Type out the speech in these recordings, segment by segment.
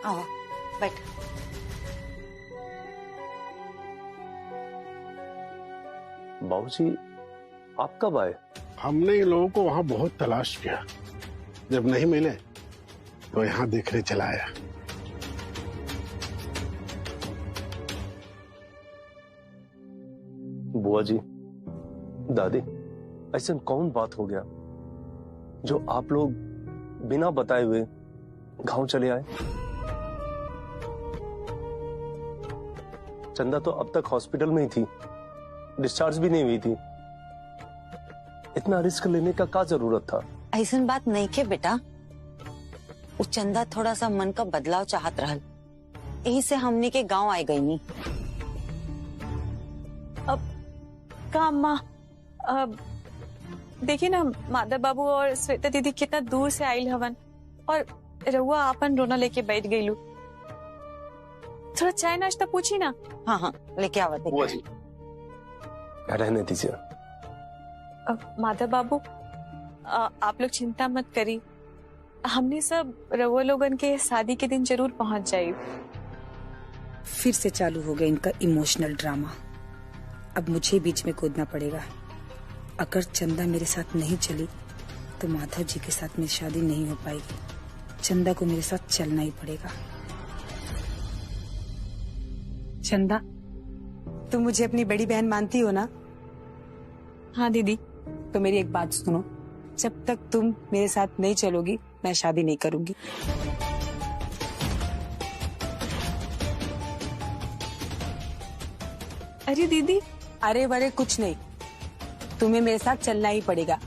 आओ बैठ। बाबूजी आप कब आए? हमने इन लोगों को वहां बहुत तलाश किया, जब नहीं मिले तो यहाँ देखने चला आया। बुआ जी, दादी, ऐसा कौन बात हो गया जो आप लोग बिना बताए हुए गांव चले आए? चंदा तो अब तक हॉस्पिटल में ही थी, डिस्चार्ज भी नहीं हुई थी। इतना रिस्क लेने का क्या जरूरत था? ऐसन बात नहीं के बेटा, वो चंदा थोड़ा सा मन का बदलाव चाहत रहल, यही से हमनी के गांव आए गई नी। अब का अम्मा, अब देखिए ना, माधव बाबू और श्वेता दीदी कितना दूर से आयल हवन और रहुआ आपन रोना लेके बैठ गईलू। थोड़ा चाय नाश्ता पूछी ना। हाँ हाँ लेके आवत है। बुआ जी रहने दीजिए। अब माधव बाबू, आप लोग चिंता मत करी, हमने सब रहुआ लोगन के शादी के दिन जरूर पहुंच जाये। फिर से चालू हो गया इनका इमोशनल ड्रामा। अब मुझे बीच में कूदना पड़ेगा। अगर चंदा मेरे साथ नहीं चली तो माधव जी के साथ मेरी शादी नहीं हो पाएगी। चंदा को मेरे साथ चलना ही पड़ेगा। चंदा, तुम मुझे अपनी बड़ी बहन मानती हो ना? हाँ दीदी। तो मेरी एक बात सुनो, जब तक तुम मेरे साथ नहीं चलोगी मैं शादी नहीं करूंगी। अरे दीदी। अरे वरे कुछ नहीं, तुम्हें मेरे साथ चलना ही पड़ेगा।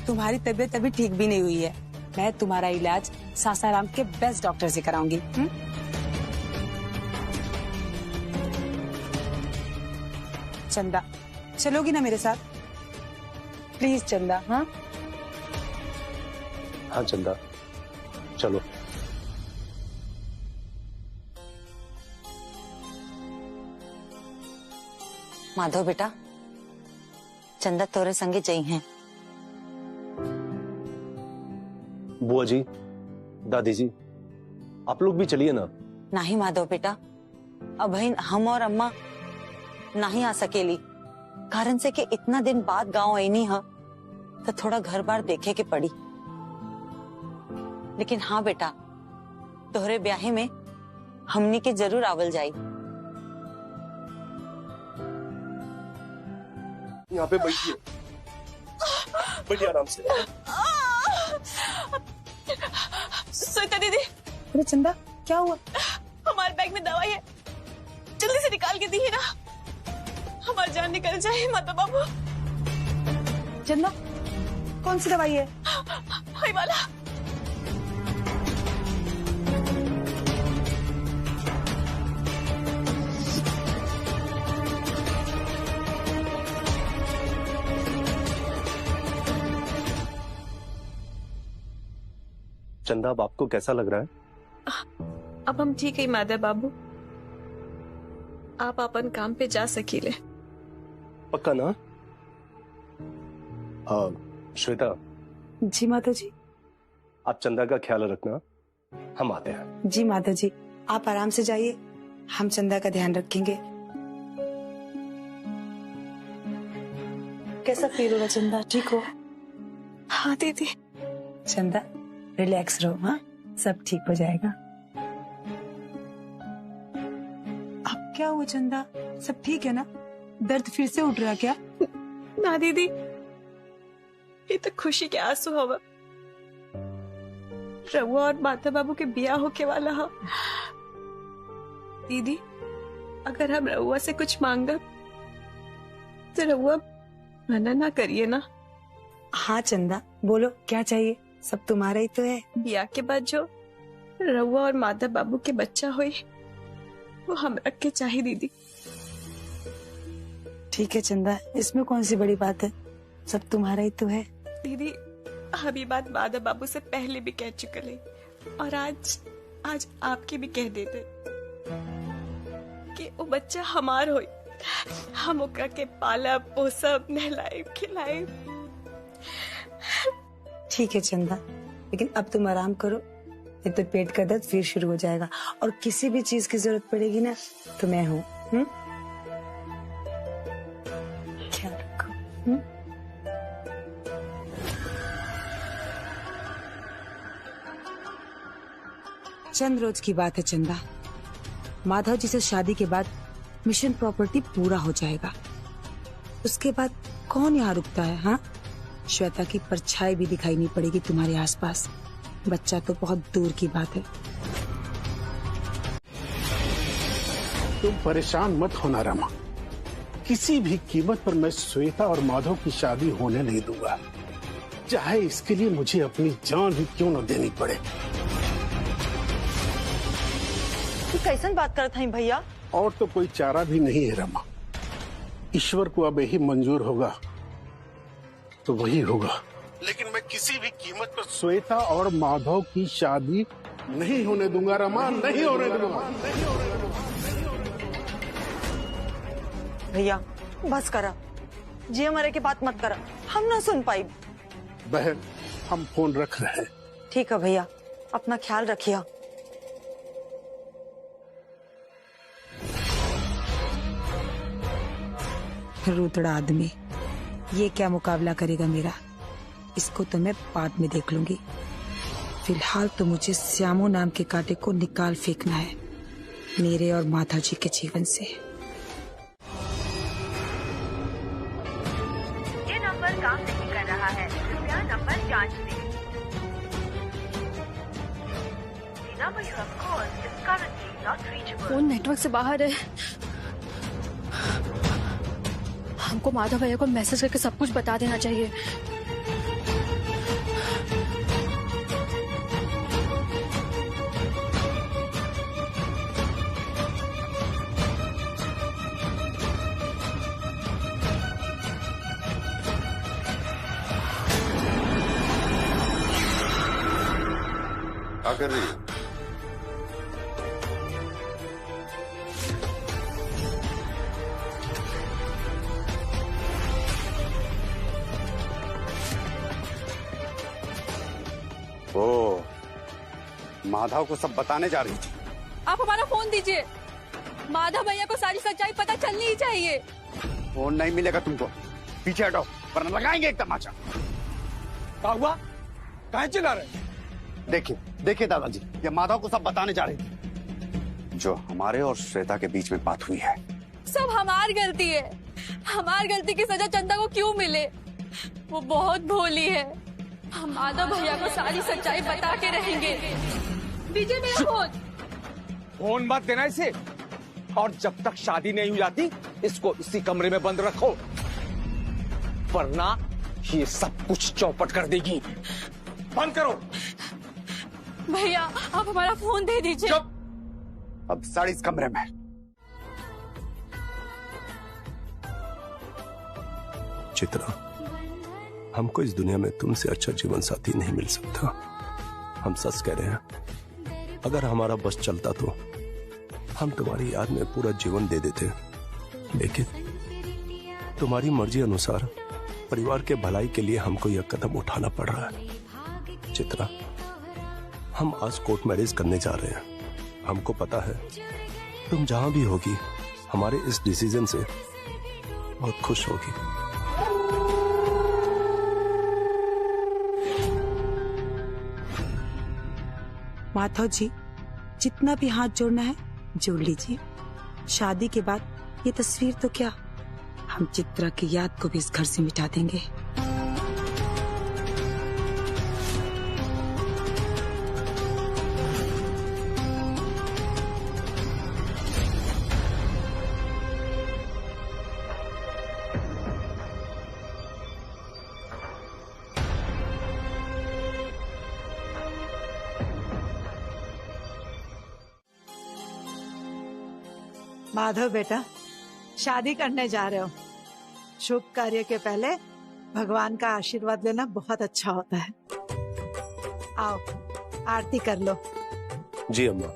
तुम्हारी तबीयत अभी ठीक भी नहीं हुई है। मैं तुम्हारा इलाज सासाराम के बेस्ट डॉक्टर से कराऊंगी। चंदा, चलोगी ना मेरे साथ? प्लीज चंदा। हाँ हाँ चंदा, चलो। माधव बेटा, चंदा तोरे संगे जई हैं। बुआ जी, दादी जी, आप लोग भी चलिए ना। नहीं माधव बेटा, अब हम और अम्मा नहीं आ सकेली, कारण से कि इतना दिन बाद गांव आई नहीं है तो थोड़ा घर बार देखे के पड़ी। लेकिन हाँ बेटा, तोहरे ब्याहे में हमनी के जरूर आवल जाई। यहाँ पे बैठिए, बैठिए आराम से। श्वेता दीदी। अरे चंदा, क्या हुआ? हमारे बैग में दवाई है, जल्दी से निकाल के दी है ना, हमारी जान निकल जाए। माता बाबू। चंदा, कौन सी दवाई है? हाय वाला। चंदा, अब आपको कैसा लग रहा है? अब हम ठीक है माधव बाबू, आप अपन काम पे जा सकीले। पक्का ना? श्वेता। जी माधव जी। आप चंदा का ख्याल रखना, हम आते हैं। जी माधव जी, आप आराम से जाइए, हम चंदा का ध्यान रखेंगे। कैसा फील हो रहा चंदा? ठीक हो? हाँ दीदी। चंदा रिलैक्स रहो, हाँ सब ठीक हो जाएगा। अब क्या हुआ चंदा, सब ठीक है ना? दर्द फिर से उठ रहा क्या? ना दीदी, ये तो खुशी के आंसू हवा। रघुआ और माता बाबू के ब्याह होके वाला है। दीदी, अगर हम रघुआ से कुछ मांगा तो रघुआ मना ना करिए ना। हाँ चंदा, बोलो क्या चाहिए, सब तुम्हारा ही तो है। ब्याह के बाद जो रघुआ और माता बाबू के बच्चा हुई वो हम रख के चाहिए दीदी। ठीक है चंदा, इसमें कौन सी बड़ी बात है, सब तुम्हारा ही तो है। दीदी, हम ये बात माता बाबू से पहले भी कह चुके हैं और आज आपके भी कह देते कि वो बच्चा हमार होई, हम ओकरा के पालब पोसब नहलाए खिलाए। ठीक है चंदा, लेकिन अब तुम आराम करो, नहीं तो पेट का दर्द फिर शुरू हो जाएगा। और किसी भी चीज की जरूरत पड़ेगी ना तो मैं हूँ। ख्याल रखो। चंद रोज की बात है चंदा, माधव जी से शादी के बाद मिशन प्रॉपर्टी पूरा हो जाएगा। उसके बाद कौन यहाँ रुकता है? हाँ, श्वेता की परछाई भी दिखाई नहीं पड़ेगी तुम्हारे आसपास। बच्चा तो बहुत दूर की बात है। तुम परेशान मत होना रमा, किसी भी कीमत पर मैं श्वेता और माधव की शादी होने नहीं दूंगा, चाहे इसके लिए मुझे अपनी जान भी क्यों न देनी पड़े। कैसन बात करत हई भैया? और तो कोई चारा भी नहीं है रमा, ईश्वर को अब यही मंजूर होगा तो वही होगा, लेकिन मैं किसी भी कीमत पर श्वेता और माधव की शादी नहीं होने दूंगा रमा, नहीं होने दूंगा। भैया बस करा, जी हमारे के बात मत करा, हम ना सुन पाई। बहन हम फोन रख रहे हैं। ठीक है भैया, अपना ख्याल रखिए। रूतड़ा आदमी, ये क्या मुकाबला करेगा मेरा? इसको तो मैं बाद में देख लूंगी। फिलहाल तो मुझे श्यामू नाम के कांटे को निकाल फेंकना है मेरे और माधव जी के जीवन से। ये नंबर काम नहीं कर रहा है, कृपया नंबर जांच लें। The number you have called is currently not reachable. Phone network से बाहर है। हमको माधव भैया को मैसेज करके सब कुछ बता देना चाहिए। क्या कर रही है? ओ, माधव को सब बताने जा रही थी। आप हमारा फोन दीजिए, माधव भैया को सारी सच्चाई पता चलनी ही चाहिए। फोन नहीं मिलेगा तुमको, पीछे हटो वरना लगाएंगे एक तमाचा। क्या हुआ? काहे चिल्ला रहे? देखिए देखिए दादाजी, ये माधव को सब बताने जा रही थी जो हमारे और श्वेता के बीच में बात हुई है। सब हमारी गलती है, हमारी गलती की सजा चंदा को क्यों मिले? वो बहुत भोली है। हम माधव भैया को सारी सच्चाई बता के रहेंगे। दीजिए मेरा फोन। फोन मत देना इसे, और जब तक शादी नहीं हो जाती इसको इसी कमरे में बंद रखो, वरना ये सब कुछ चौपट कर देगी। बंद करो। भैया आप हमारा फोन दे दीजिए। अब साड़ी इस कमरे में। चित्रा, हमको इस दुनिया में तुमसे अच्छा जीवन साथी नहीं मिल सकता। हम सच कह रहे हैं। अगर हमारा बस चलता तो हम तुम्हारी याद में पूरा जीवन दे देते, लेकिन तुम्हारी मर्जी अनुसार परिवार के भलाई के लिए हमको यह कदम उठाना पड़ रहा है। चित्रा, हम आज कोर्ट मैरिज करने जा रहे हैं। हमको पता है तुम जहां भी होगी हमारे इस डिसीजन से बहुत खुश होगी। माधव जी, जितना भी हाथ जोड़ना है जोड़ लीजिए। शादी के बाद ये तस्वीर तो क्या, हम चित्रा की याद को भी इस घर से मिटा देंगे। माधव बेटा, शादी करने जा रहे हो, शुभ कार्य के पहले भगवान का आशीर्वाद लेना बहुत अच्छा होता है। आओ आरती कर लो। जी अम्मा।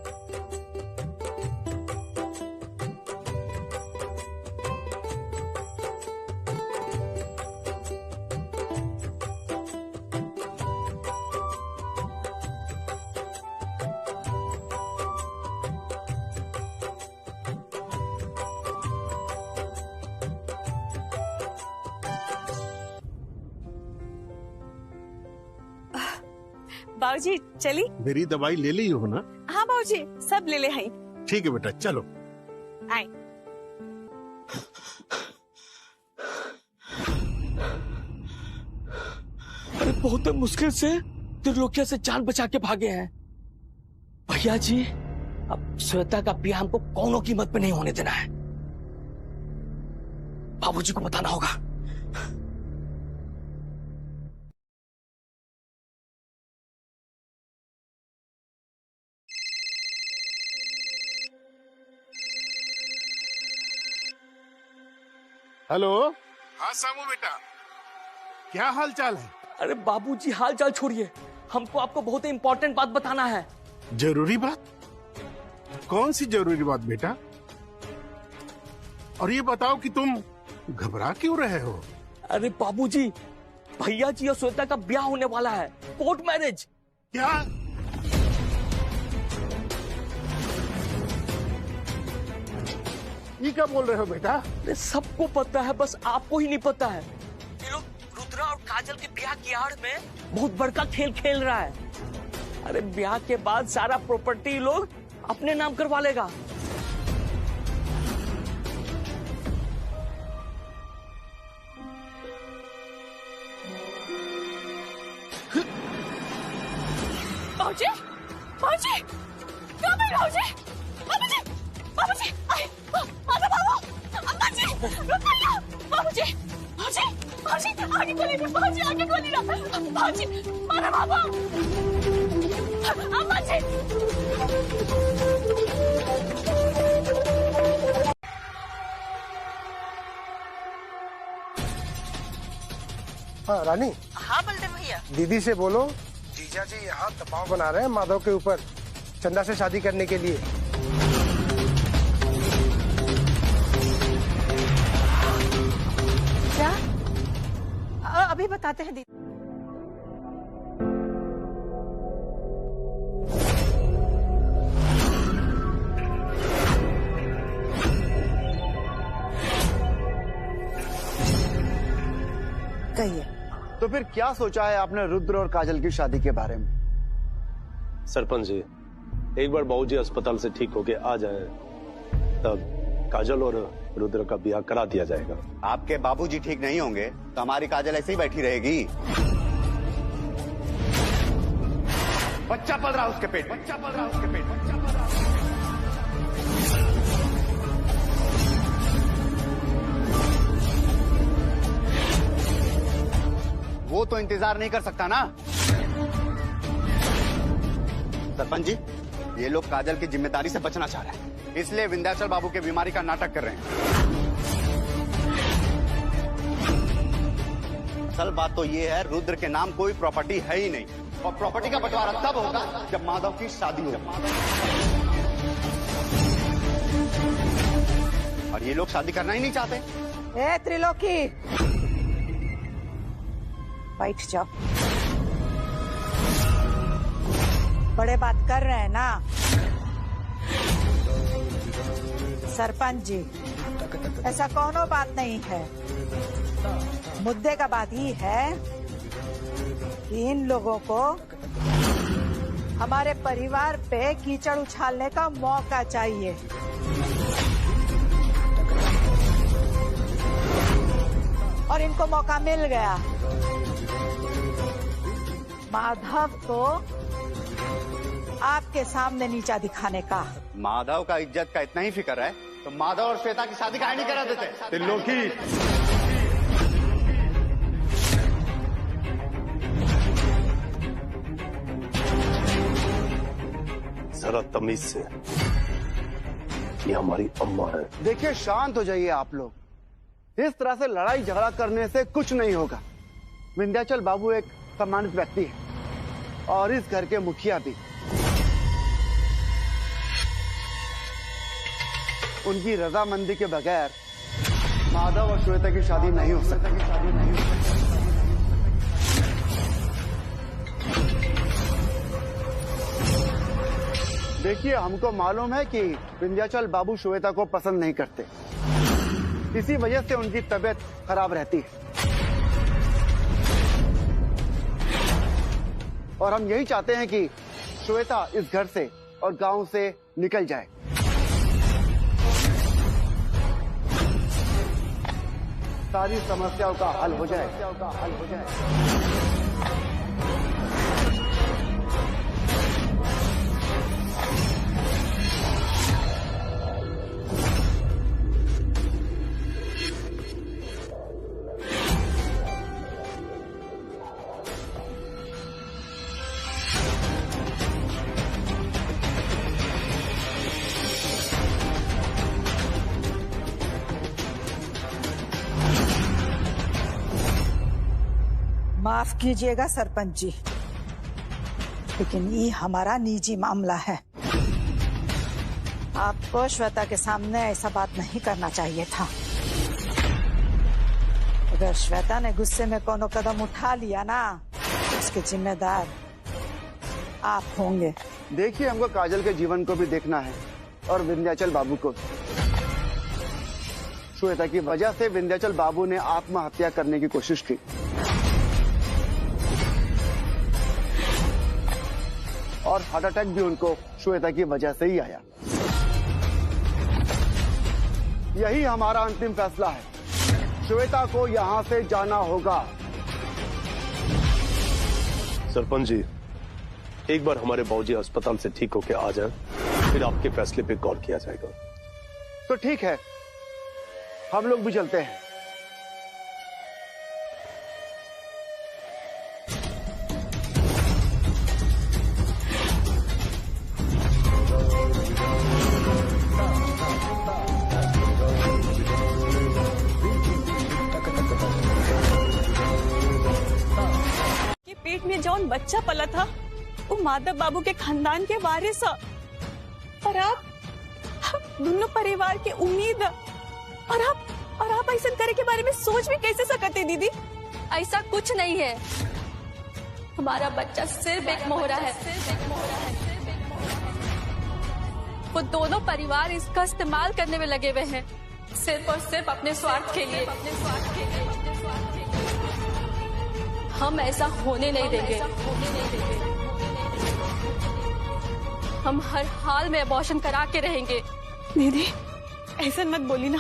बाबूजी चली। मेरी दवाई ले ली हो ना? हाँ बाबूजी सब ले ले हई। ठीक है बेटा चलो। आए। अरे बहुत मुश्किल से त्रिलोकिया से जान बचा के भागे हैं भैया जी। अब श्वेता का ब्याह हमको कौनों कीमत पे नहीं होने देना है। बाबूजी को बताना होगा। हेलो। हाँ सामू बेटा, क्या हाल चाल है? अरे बाबूजी हाल चाल छोड़िए, हमको आपको बहुत ही इंपॉर्टेंट बात बताना है। जरूरी बात? कौन सी जरूरी बात बेटा? और ये बताओ कि तुम घबरा क्यों रहे हो? अरे बाबूजी भैया जी और श्वेता का ब्याह होने वाला है, कोर्ट मैरिज। क्या? ये क्या बोल रहे हो बेटा? अरे सबको पता है, बस आपको ही नहीं पता है। ये लोग रुद्रा और काजल के ब्याह की आड़ में बहुत बड़का खेल खेल रहा है। अरे ब्याह के बाद सारा प्रॉपर्टी लोग अपने नाम करवा लेगा। बाबूजी, बाबूजी, क्या बोल बाबूजी? बाबूजी, बाबूजी, माधव बाबू, अम्मा जी, रुपया, बाबूजी, बाबूजी, बाबूजी, आगे खोलिए, बाबूजी, आगे खोलिए, बाबूजी, माधव बाबू, अम्मा जी। हाँ रानी। हाँ बलदेव भैया। दीदी से बोलो जीजा जी यहाँ दबाव बना रहे हैं माधव के ऊपर चंदा से शादी करने के लिए। क्या? अभी बताते हैं दीदी। कहिए। तो फिर क्या सोचा है आपने रुद्र और काजल की शादी के बारे में? सरपंच जी, एक बार बाबूजी अस्पताल से ठीक होके आ जाए तब काजल और रुद्र का ब्याह करा दिया जाएगा। आपके बाबूजी ठीक नहीं होंगे तो हमारी काजल ऐसे ही बैठी रहेगी। बच्चा पल रहा उसके पेट, बच्चा पल रहा उसके पेट, बच्चा पल रहा। वो तो इंतजार नहीं कर सकता ना। सरपंच जी, ये लोग काजल की जिम्मेदारी से बचना चाह रहे हैं, इसलिए विंध्याचल बाबू के बीमारी का नाटक कर रहे हैं। असल बात तो ये है, रुद्र के नाम कोई प्रॉपर्टी है ही नहीं, और प्रॉपर्टी का बंटवारा तब होगा जब माधव की शादी हो। और ये लोग शादी करना ही नहीं चाहते। ए त्रिलोकी, बैठ जाओ। बड़े बात कर रहे हैं ना सरपंच जी, ऐसा कोनो बात नहीं है। मुद्दे का बात ही है कि इन लोगों को हमारे परिवार पे कीचड़ उछालने का मौका चाहिए। और इनको मौका मिल गया। माधव को आपके सामने नीचा दिखाने का। माधव का इज्जत का इतना ही फिक्र है तो माधव और श्वेता की शादी काहे नहीं करा देते? त्रिलोकी, जरा तमीज से, ये हमारी अम्मा है। देखिए शांत हो जाइए आप लोग। इस तरह से लड़ाई झगड़ा करने से कुछ नहीं होगा। विंध्याचल बाबू एक सम्मानित व्यक्ति है और इस घर के मुखिया भी। उनकी रजामंदी के बगैर माधव और श्वेता की शादी नहीं हो सकती। देखिए, हमको मालूम है कि विंध्याचल बाबू श्वेता को पसंद नहीं करते, इसी वजह से उनकी तबीयत खराब रहती है। और हम यही चाहते हैं कि श्वेता इस घर से और गांव से निकल जाए। सारी समस्याओं का हल हो जाए। माफ कीजिएगा सरपंच जी, लेकिन ये हमारा निजी मामला है। आपको श्वेता के सामने ऐसा बात नहीं करना चाहिए था। अगर श्वेता ने गुस्से में कोनो कदम उठा लिया ना, उसके जिम्मेदार आप होंगे। देखिए, हमको काजल के जीवन को भी देखना है और विंध्याचल बाबू को। श्वेता की वजह से विंध्याचल बाबू ने आत्महत्या करने की कोशिश की और हार्ट अटैक भी उनको श्वेता की वजह से ही आया। यही हमारा अंतिम फैसला है। श्वेता को यहाँ से जाना होगा। सरपंच जी, एक बार हमारे बाबूजी अस्पताल से ठीक होके आ जाए, फिर आपके फैसले पे गौर किया जाएगा। तो ठीक है, हम लोग भी चलते हैं। पेट में जौन बच्चा पला था वो माधव बाबू के खानदान के वारिस है। और आप दोनों परिवार की उम्मीद है। और आप ऐसा करे के बारे में सोच भी कैसे सकते दीदी? ऐसा कुछ नहीं है। हमारा बच्चा सिर्फ एक मोहरा है। वो दोनों परिवार इसका इस्तेमाल करने में लगे हुए हैं, सिर्फ और सिर्फ अपने स्वार्थ के लिए। हम ऐसा होने नहीं देंगे। हम हर हाल में अबॉर्शन करा के रहेंगे। दीदी ऐसा मत बोली ना।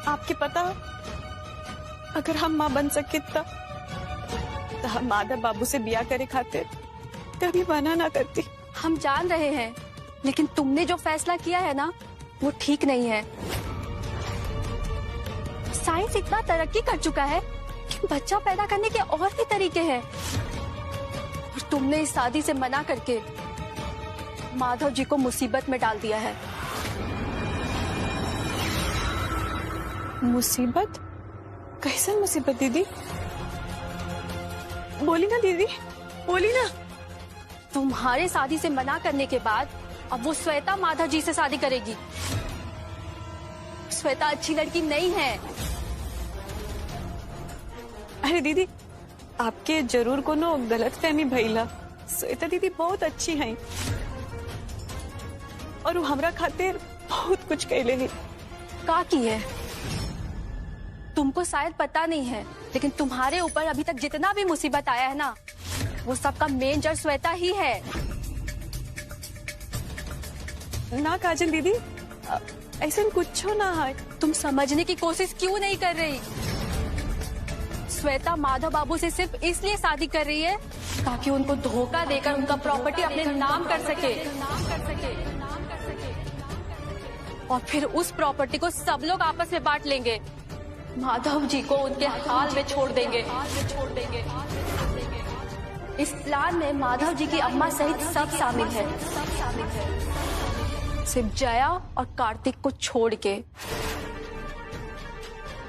आपके पता, अगर हम माँ बन सके तो हम माधव बाबू से ब्याह करे खातिर कभी मना ना करती। हम जान रहे हैं, लेकिन तुमने जो फैसला किया है ना, वो ठीक नहीं है। साइंस इतना तरक्की कर चुका है कि बच्चा पैदा करने के और भी तरीके हैं। और तुमने इस शादी से मना करके माधव जी को मुसीबत में डाल दिया है। मुसीबत? कैसे मुसीबत दीदी? बोली ना दीदी, बोली ना। तुम्हारे शादी से मना करने के बाद अब वो श्वेता माधव जी से शादी करेगी। श्वेता अच्छी लड़की नहीं है। अरे दीदी, आपके जरूर कोनो गलतफहमी भइला। श्वेता दीदी बहुत अच्छी हैं और वो हमरा खातिर बहुत कुछ कहले ही। का की है? तुमको शायद पता नहीं है, लेकिन तुम्हारे ऊपर अभी तक जितना भी मुसीबत आया है ना, वो सबका मेन जड़ श्वेता ही है। ना काजल दीदी, ऐसा कुछ ना है। तुम समझने की कोशिश क्यों नहीं कर रही? श्वेता माधव बाबू से सिर्फ इसलिए शादी कर रही है ताकि उनको धोखा देकर उनका प्रॉपर्टी अपने नाम कर सके। और फिर उस प्रॉपर्टी को सब लोग आपस में बांट लेंगे। माधव जी को उनके हाल में छोड़ देंगे। इस प्लान में माधव जी की अम्मा सहित सब शामिल है, सिर्फ जया और कार्तिक को छोड़ के।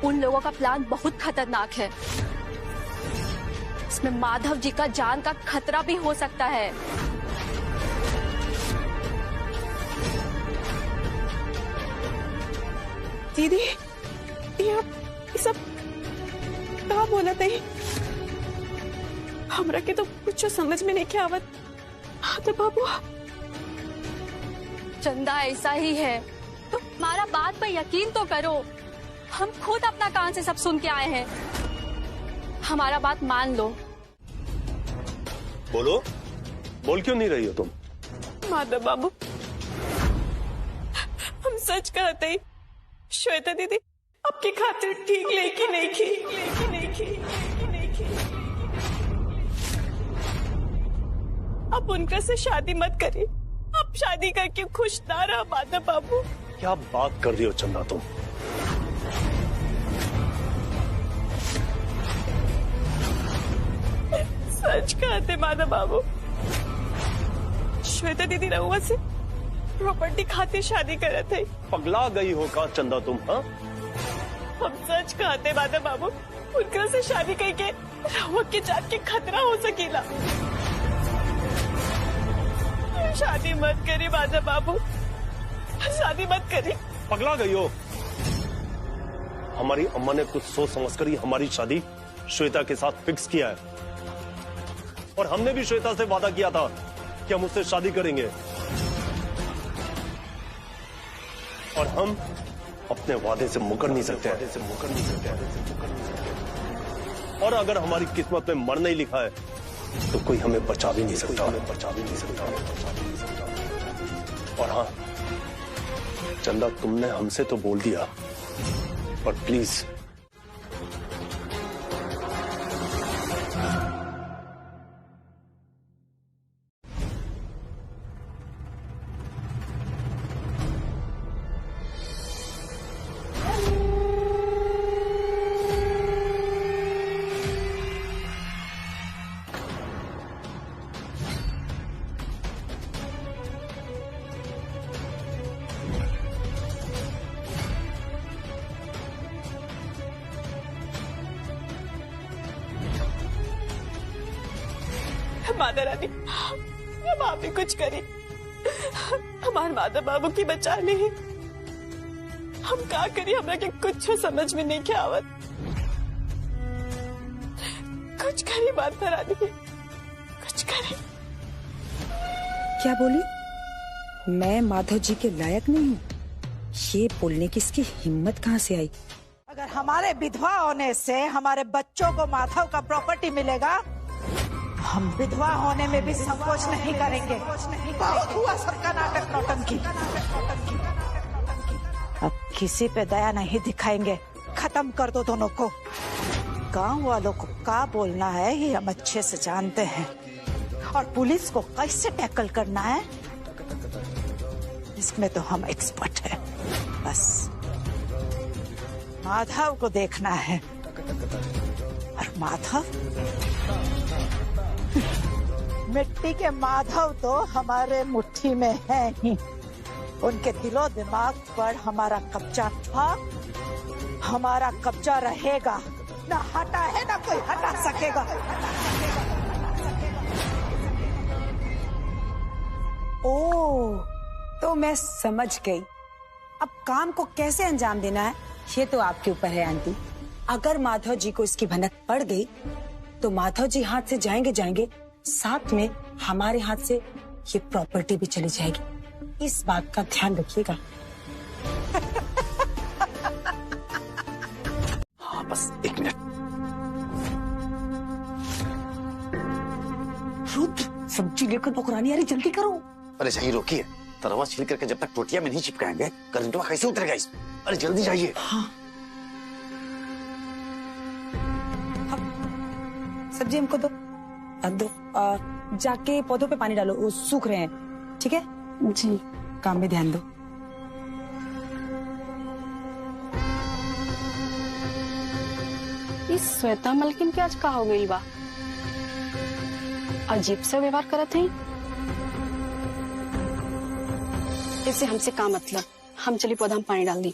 उन लोगों का प्लान बहुत खतरनाक है। इसमें माधव जी का जान का खतरा भी हो सकता है। दीदी, ये सब कहाँ बोला थे? हमरा के तो कुछ समझ में नहीं क्या आवत। हाँ तो बाबू, चंदा ऐसा ही है। तो हमारा बात पर यकीन तो करो। हम खुद अपना कान से सब सुन के आए हैं। हमारा बात मान लो। बोलो, बोल क्यों नहीं रही हो तुम? माधव बाबू, हम सच कहते ही श्वेता दीदी आपकी खातिर ठीक लेके नहीं की। आप उनका से शादी मत करिए। आप शादी करके खुश ना रहो माधव बाबू। क्या बात कर रही हो चंदा तुम? सच कहते माधव बाबू, श्वेता दीदी रहुआ से प्रॉपर्टी खातिर शादी करे थे। पगला गई हो का चंदा तुम? हाँ, हम सच कहते माधव बाबू, उनका से शादी करके रहुआ के जान के खतरा हो सकेला। शादी मत करी माधव बाबू, शादी मत करी। पगला गई हो? हमारी अम्मा ने कुछ सोच समझ कर ही हमारी शादी श्वेता के साथ फिक्स किया है, और हमने भी श्वेता से वादा किया था कि हम उससे शादी करेंगे, और हम अपने वादे से मुकर नहीं सकते। और अगर हमारी किस्मत में मर नहीं लिखा है तो कोई हमें बचा भी नहीं सकता। और हाँ चंदा, तुमने हमसे तो बोल दिया, पर प्लीज माता रानी, अब आप भी कुछ करिए, हमारे माधव बाबू की बचा ली। हम क्या करिए, हमरा के कुछ समझ में नहीं क्या आवत। कुछ करिए माता रानी, कुछ करिए। क्या बोली? मैं माधव जी के लायक नहीं हूँ? ये बोलने की इसकी हिम्मत कहाँ से आई? अगर हमारे विधवा होने से हमारे बच्चों को माधव का प्रॉपर्टी मिलेगा, हम विधवा होने में भी संकोच नहीं करेंगे। बहुत हुआ सबका नाटक नौटंकी। अब किसी पे दया नहीं दिखाएंगे, खत्म कर दो दोनों को। गांव वालों को क्या बोलना है ये हम अच्छे से जानते हैं, और पुलिस को कैसे टैकल करना है इसमें तो हम एक्सपर्ट हैं। बस माधव को देखना है, और माधव मिट्टी के माधव तो हमारे मुट्ठी में है ही। उनके दिलो दिमाग पर हमारा कब्जा था, हमारा कब्जा रहेगा। ना हटा है ना कोई हटा सकेगा। ओह, तो मैं समझ गई। अब काम को कैसे अंजाम देना है ये तो आपके ऊपर है आंटी। अगर माधव जी को इसकी भनक पड़ गई तो माधव जी हाथ से जाएंगे, साथ में हमारे हाथ से ये प्रॉपर्टी भी चली जाएगी। इस बात का ध्यान रखिएगा। हाँ बस 1 मिनट। रुद्र, सब्जी लेकर नौकरानी आ रही, जल्दी करो। अरे सही रोकिए, तरवा छिल करके जब तक टोटिया में नहीं चिपकाएंगे करंटवा कैसे उतरेगा इसमें? अरे जल्दी जाइए। हाँ। सब्जी हमको दो। जाके पौधों पे पानी डालो, वो सूख रहे हैं। ठीक है जी, काम में ध्यान दो। इस श्वेता मलकिन के आज का हो गई बा? अजीब सा व्यवहार करत है। इससे हमसे का मतलब? हम चली पौधा में पानी डाल दी।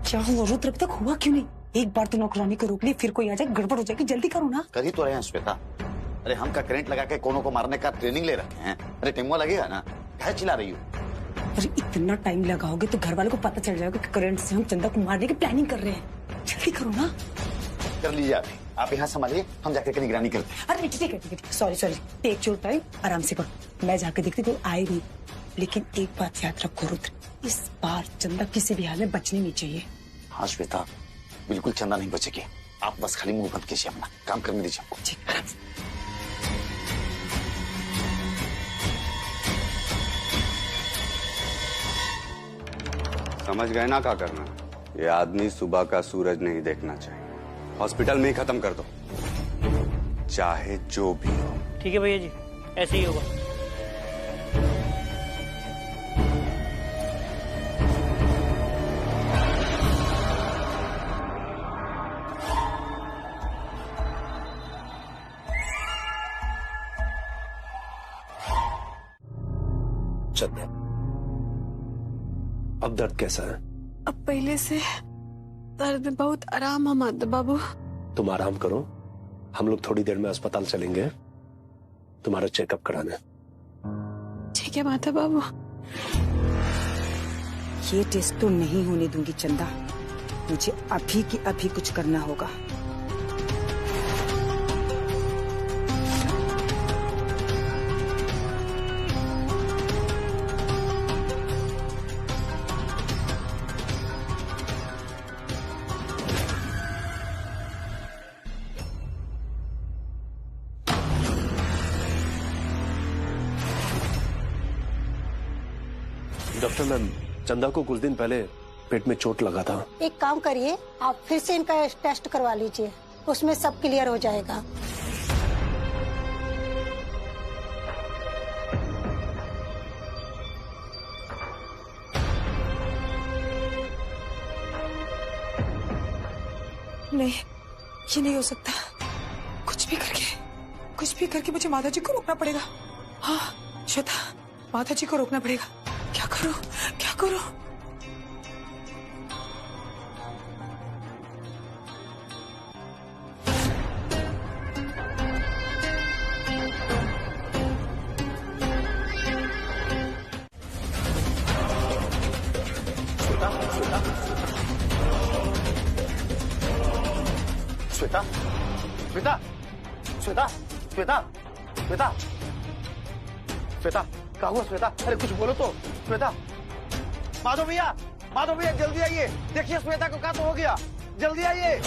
क्या हुआ रुद्र, अब तक हुआ क्यों नहीं? एक बार तो नौकरानी को रोक ली, फिर कोई आ जाए गड़बड़ हो जाएगी। जल्दी करो ना। कर ही तो रहे हैं श्वेता। अरे हम का करंट लगा के कोनो को मारने का ट्रेनिंग ले रखे हैं। अरे टेमुआ लगेगा ना, क्या चिल्ला रही हो? अरे इतना टाइम लगाओगे तो घर वालों को पता चल जाएगा कि करंट से हम चंदा को मारने की प्लानिंग कर रहे हैं। जल्दी करो ना। कर लीजिए आप यहाँ संभालिए, हम जाकर निगरानी करते हैं। अरे ठीक है, सॉरी टेक योर टाइम, आराम से करो। मैं जाकर देखती तो आए नहीं, लेकिन एक बात याद रखो रुद्र, इस बार चंदा किसी भी हाल में बचनी नहीं चाहिए। हाँ श्वेता, बिल्कुल चंदा नहीं बचेगी। आप बस खाली मुंह बंद कीजिए, अपना काम करने दीजिए हमको। ठीक है। समझ गए ना क्या करना। ये आदमी सुबह का सूरज नहीं देखना चाहिए। हॉस्पिटल में ही खत्म कर दो, चाहे जो भी हो। ठीक है भैया जी, ऐसे ही होगा। चंदा, अब दर्द कैसा है? अब पहले से दर्द में बहुत आराम है माधव बाबू। तुम आराम करो, हम लोग थोड़ी देर में अस्पताल चलेंगे तुम्हारा चेकअप कराने। ठीक है माधव बाबू। ये टेस्ट तो नहीं होने दूंगी चंदा, मुझे अभी की अभी कुछ करना होगा। डॉक्टर मैम, चंदा को कुछ दिन पहले पेट में चोट लगा था। एक काम करिए, आप फिर से इनका टेस्ट करवा लीजिए, उसमें सब क्लियर हो जाएगा। नहीं, ये नहीं हो सकता। कुछ भी करके मुझे माता जी को रोकना पड़ेगा। हाँ श्वेता, माता जी को रोकना पड़ेगा। क्या करूं? श्वेता, श्वेता, श्वेता, श्वेता, श्वेता, श्वेता, क्या हुआ श्वेता? अरे कुछ बोलो तो। श्वेता, माधव भैया, जल्दी आइए, देखिए श्वेता को क्या तो हो गया, जल्दी आइए।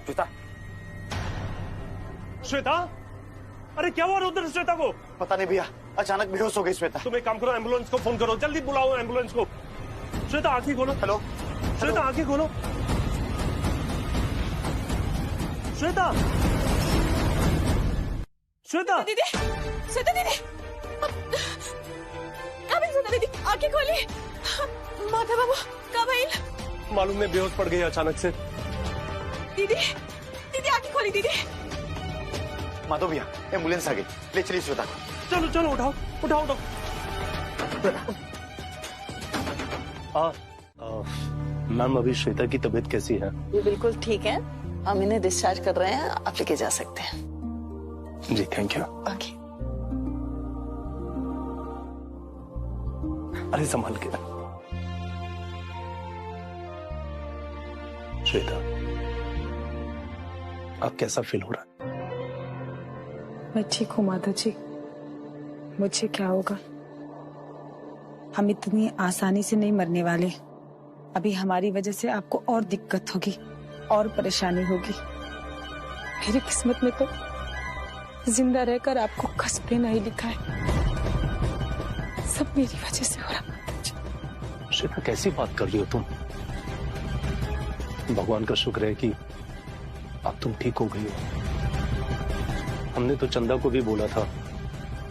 श्वेता, श्वेता, अरे क्या हुआ उधर श्वेता को? पता नहीं भैया, अचानक बेहोश हो गई श्वेता। तुम एक काम करो, एम्बुलेंस को फोन करो, जल्दी बुलाओ एम्बुलेंस को। श्वेता आंखें खोलो। हेलो, श्वेता आंखें खोलो। श्वेता, श्वेता दीदी, श्वेता दीदी, कब श्वेता दीदी आंखें खोली। माधव बाबू कब आई? मालूम नहीं, बेहोश पड़ गई अचानक से। दीदी आंखें खोली। दीदी, माधव भैया, एम्बुलेंस आ गई, ले चलिए श्वेता को। चलो उठाओ। मैम, अभी श्वेता की तबीयत कैसी है? ये बिल्कुल ठीक है, हम इन्हें डिस्चार्ज कर रहे हैं, आप लेके जा सकते हैं। जी थैंक यू। ओके। अरे संभाल के। श्वेता, अब कैसा फील हो रहा है? मैं ठीक हूँ माधव जी, मुझे क्या होगा? हम इतनी आसानी से नहीं मरने वाले। अभी हमारी वजह से आपको और दिक्कत होगी और परेशानी होगी। मेरी किस्मत में तो जिंदा रहकर आपको कष्ट नहीं लिखा है। सब मेरी वजह से हो रहा। श्वेता, कैसी बात कर रही हो तुम? भगवान का शुक्र है कि अब तुम ठीक हो गई हो। हमने तो चंदा को भी बोला था,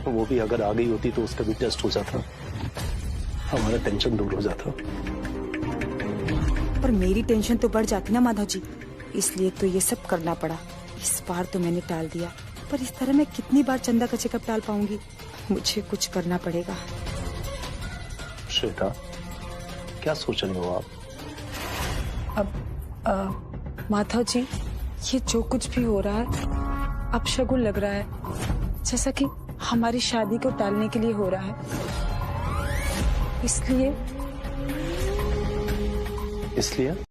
वो भी अगर आ गई होती तो उसका भी टेस्ट हो जाता, हमारा टेंशन दूर हो जाता। पर मेरी टेंशन तो बढ़ जाती ना माधव जी, इसलिए तो ये सब करना पड़ा। इस बार तो मैंने टाल दिया, पर इस तरह मैं कितनी बार चंदा का चेकअप टाल पाऊंगी? मुझे कुछ करना पड़ेगा। श्वेता, क्या सोच रहे हो आप? अब माधव जी, ये जो कुछ भी हो रहा है अब शगुन लग रहा है, जैसा कि हमारी शादी को टालने के लिए हो रहा है। इसलिए